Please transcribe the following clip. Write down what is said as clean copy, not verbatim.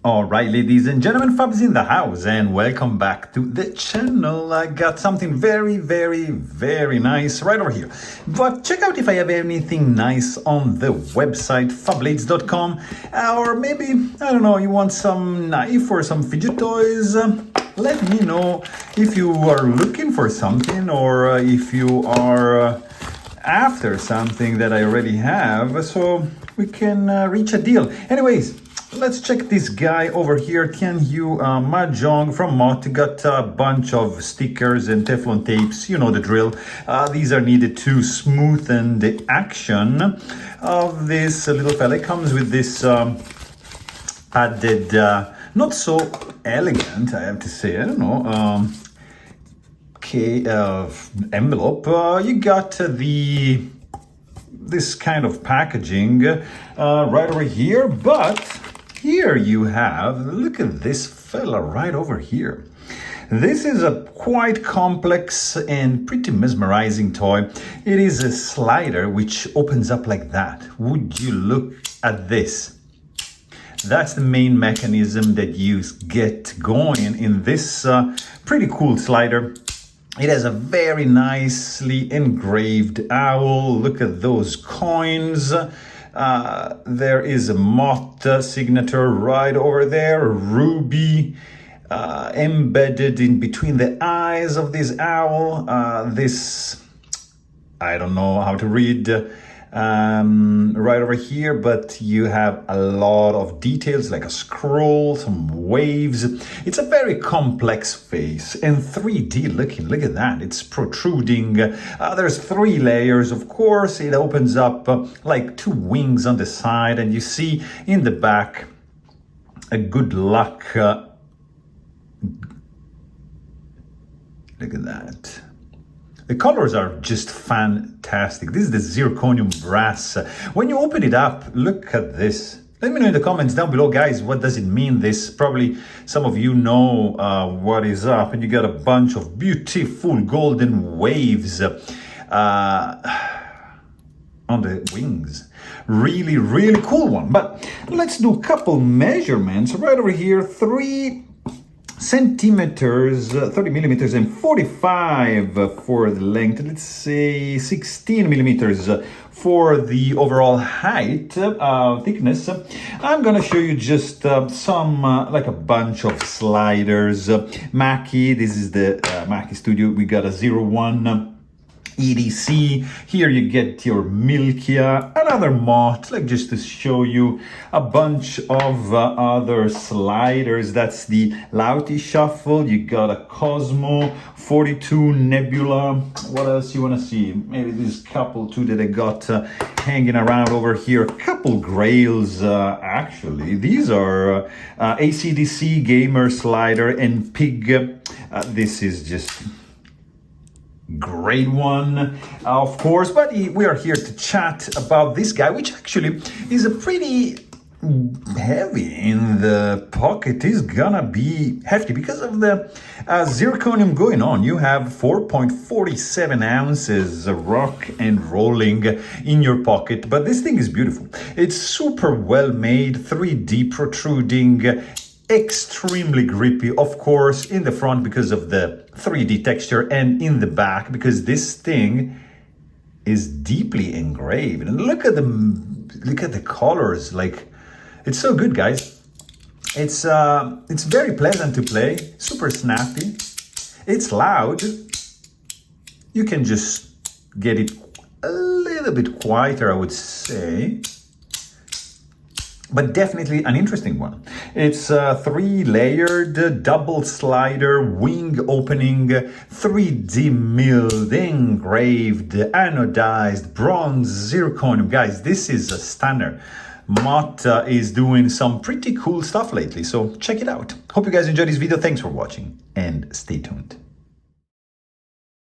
All right, ladies and gentlemen, Fabs in the house, and welcome back to the channel. I got something very nice right over here. But check out if I have anything nice on the website, fablades.com. Or maybe, I don't know, you want some knife or some fidget toys? Let me know if you are looking for something or if you are after something that I already have, so we can reach a deal. Anyways, let's check this guy over here, Tianhu Mahjong from MOT. Got a bunch of stickers and Teflon tapes, you know the drill. These are needed to smoothen the action of this little fella. It comes with this padded, not so elegant, I have to say, I don't know, envelope. You got this kind of packaging right over here, but here you have, look at this fella right over here. This is a quite complex and pretty mesmerizing toy. It is a slider which opens up like that. Would you look at this? That's the main mechanism that you get going in this pretty cool slider. It has a very nicely engraved owl. Look at those coins. There is a MOT signature right over there, a ruby embedded in between the eyes of this owl. This, I don't know how to read right over here, but you have a lot of details like a scroll, some waves. It's a very complex face and 3D looking. Look at that, it's protruding. There's 3 layers, of course. It opens up like 2 wings on the side, and you see in the back a good luck. Look at that. The colors are just fantastic. This is the zirconium brass. When you open it up, look at this. Let me know in the comments down below, guys, what does it mean, this? Probably some of you know what is up. And you got a bunch of beautiful golden waves on the wings. Really cool one. But let's do a couple measurements right over here. 3 centimeters, 30 millimeters, and 45 for the length. Let's say 16 millimeters for the overall height, thickness. I'm gonna show you just some, like a bunch of sliders. Mackie, this is the Mackie Studio. We got a 01 EDC. Here you get your Milkia, another MOT, like just to show you a bunch of other sliders. That's the Lauti Shuffle. You got a Cosmo 42 Nebula. What else you want to see? Maybe this couple too that I got hanging around over here. A couple grails actually. These are ACDC Gamer Slider and Pig. This is just great one, of course, but we are here to chat about this guy, which actually is a pretty heavy in the pocket. Is gonna be hefty because of the zirconium going on. You have 4.47 ounces of rock and rolling in your pocket, but this thing is beautiful. It's super well made, 3D protruding, extremely grippy, of course, in the front because of the 3D texture, and in the back because this thing is deeply engraved. And look at the colors. Like, it's so good, guys. It's very pleasant to play, super snappy. It's loud. You can just get it a little bit quieter, I would say, but definitely an interesting one. It's a 3-layered double slider, wing opening, 3D milled, engraved, anodized, bronze, zirconium. Guys, this is a stunner. MOT is doing some pretty cool stuff lately, so check it out. Hope you guys enjoyed this video. Thanks for watching and stay tuned.